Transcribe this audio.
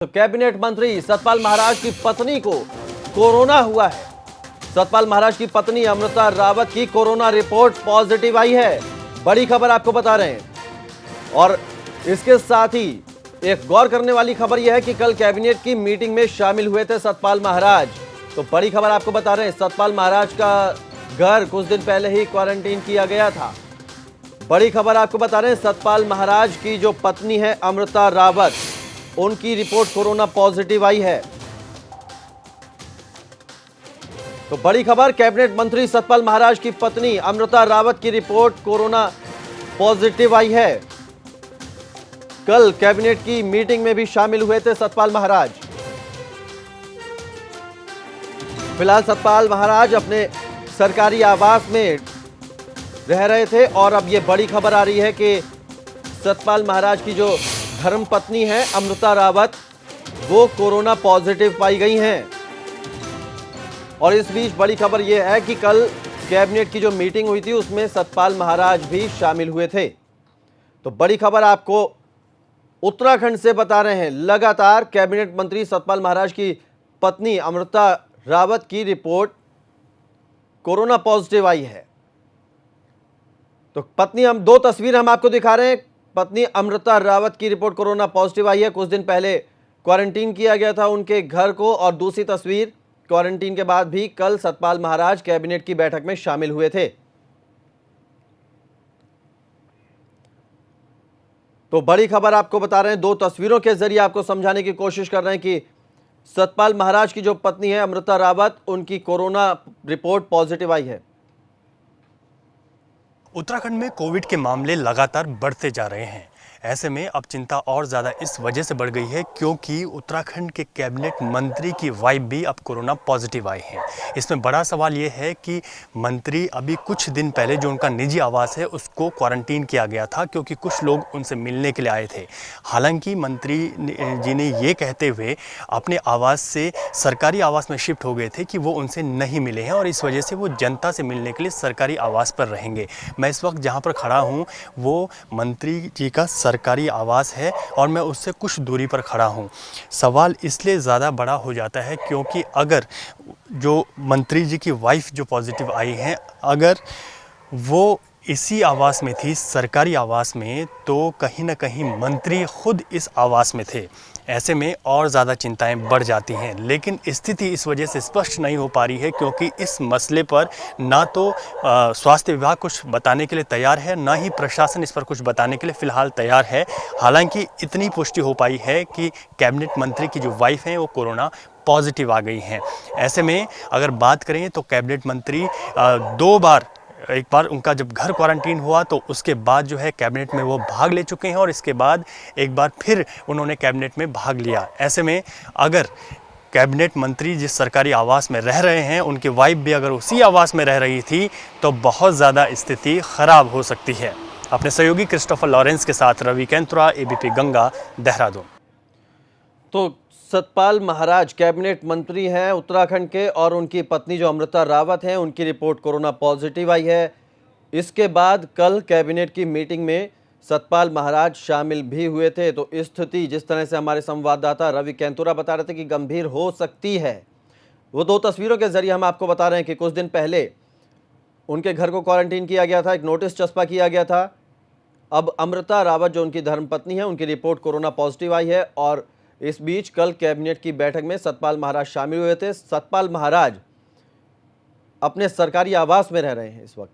तो कैबिनेट मंत्री सतपाल महाराज की पत्नी को कोरोना हुआ है। सतपाल महाराज की पत्नी अमृता रावत की कोरोना रिपोर्ट पॉजिटिव आई है। बड़ी खबर आपको बता रहे हैं। और इसके साथ ही एक गौर करने वाली खबर यह है कि कल कैबिनेट की मीटिंग में शामिल हुए थे सतपाल महाराज। तो बड़ी खबर आपको बता रहे हैं, सतपाल महाराज का घर कुछ दिन पहले ही क्वारंटीन किया गया था। बड़ी खबर आपको बता रहे हैं, सतपाल महाराज की जो पत्नी है अमृता रावत, उनकी रिपोर्ट कोरोना पॉजिटिव आई है। तो बड़ी खबर, कैबिनेट मंत्री सतपाल महाराज की पत्नी अमृता रावत की रिपोर्ट कोरोना पॉजिटिव आई है। कल कैबिनेट की मीटिंग में भी शामिल हुए थे सतपाल महाराज। फिलहाल सतपाल महाराज अपने सरकारी आवास में रह रहे थे और अब यह बड़ी खबर आ रही है कि सतपाल महाराज की जो धर्म पत्नी है अमृता रावत, वो कोरोना पॉजिटिव पाई गई हैं। और इस बीच बड़ी खबर यह है कि कल कैबिनेट की जो मीटिंग हुई थी उसमें सतपाल महाराज भी शामिल हुए थे। तो बड़ी खबर आपको उत्तराखंड से बता रहे हैं। लगातार कैबिनेट मंत्री सतपाल महाराज की पत्नी अमृता रावत की रिपोर्ट कोरोना पॉजिटिव आई है। तो पत्नी, हम दो तस्वीर हम आपको दिखा रहे हैं। पत्नी अमृता रावत की रिपोर्ट कोरोना पॉजिटिव आई है। कुछ दिन पहले क्वारंटीन किया गया था उनके घर को, और दूसरी तस्वीर क्वारंटीन के बाद भी कल सतपाल महाराज कैबिनेट की बैठक में शामिल हुए थे। तो बड़ी खबर आपको बता रहे हैं, दो तस्वीरों के जरिए आपको समझाने की कोशिश कर रहे हैं कि सतपाल महाराज की जो पत्नी है अमृता रावत, उनकी कोरोना रिपोर्ट पॉजिटिव आई है। उत्तराखंड में कोविड के मामले लगातार बढ़ते जा रहे हैं। ऐसे में अब चिंता और ज़्यादा इस वजह से बढ़ गई है क्योंकि उत्तराखंड के कैबिनेट मंत्री की वाइफ भी अब कोरोना पॉजिटिव आई है। इसमें बड़ा सवाल ये है कि मंत्री अभी कुछ दिन पहले जो उनका निजी आवास है उसको क्वारंटीन किया गया था क्योंकि कुछ लोग उनसे मिलने के लिए आए थे। हालांकि मंत्री जी ने ये कहते हुए अपने आवास से सरकारी आवास में शिफ्ट हो गए थे कि वो उनसे नहीं मिले हैं और इस वजह से वो जनता से मिलने के लिए सरकारी आवास पर रहेंगे। मैं इस वक्त जहाँ पर खड़ा हूँ वो मंत्री जी का सरकारी आवास है और मैं उससे कुछ दूरी पर खड़ा हूँ। सवाल इसलिए ज़्यादा बड़ा हो जाता है क्योंकि अगर जो मंत्री जी की वाइफ जो पॉजिटिव आई हैं, अगर वो इसी आवास में थी, सरकारी आवास में, तो कहीं ना कहीं मंत्री खुद इस आवास में थे। ऐसे में और ज़्यादा चिंताएं बढ़ जाती हैं। लेकिन स्थिति इस वजह से स्पष्ट नहीं हो पा रही है क्योंकि इस मसले पर ना तो स्वास्थ्य विभाग कुछ बताने के लिए तैयार है, ना ही प्रशासन इस पर कुछ बताने के लिए फ़िलहाल तैयार है। हालांकि इतनी पुष्टि हो पाई है कि कैबिनेट मंत्री की जो वाइफ हैं वो कोरोना पॉजिटिव आ गई हैं। ऐसे में अगर बात करें तो कैबिनेट मंत्री दो बार, एक बार उनका जब घर क्वारंटीन हुआ तो उसके बाद जो है कैबिनेट में वो भाग ले चुके हैं और इसके बाद एक बार फिर उन्होंने कैबिनेट में भाग लिया। ऐसे में अगर कैबिनेट मंत्री जिस सरकारी आवास में रह रहे हैं उनकी वाइफ भी अगर उसी आवास में रह रही थी तो बहुत ज़्यादा स्थिति ख़राब हो सकती है। अपने सहयोगी क्रिस्टोफर लॉरेंस के साथ रवि कैंतुरा, एबीपी गंगा, देहरादून। तो सतपाल महाराज कैबिनेट मंत्री हैं उत्तराखंड के, और उनकी पत्नी जो अमृता रावत हैं उनकी रिपोर्ट कोरोना पॉजिटिव आई है। इसके बाद कल कैबिनेट की मीटिंग में सतपाल महाराज शामिल भी हुए थे। तो स्थिति जिस तरह से हमारे संवाददाता रवि कैंतुरा बता रहे थे कि गंभीर हो सकती है, वो दो तस्वीरों के जरिए हम आपको बता रहे हैं कि कुछ दिन पहले उनके घर को क्वारंटीन किया गया था, एक नोटिस चस्पा किया गया था। अब अमृता रावत जो उनकी धर्मपत्नी है उनकी रिपोर्ट कोरोना पॉजिटिव आई है। और इस बीच कल कैबिनेट की बैठक में सतपाल महाराज शामिल हुए थे। सतपाल महाराज अपने सरकारी आवास में रह रहे हैं इस वक्त।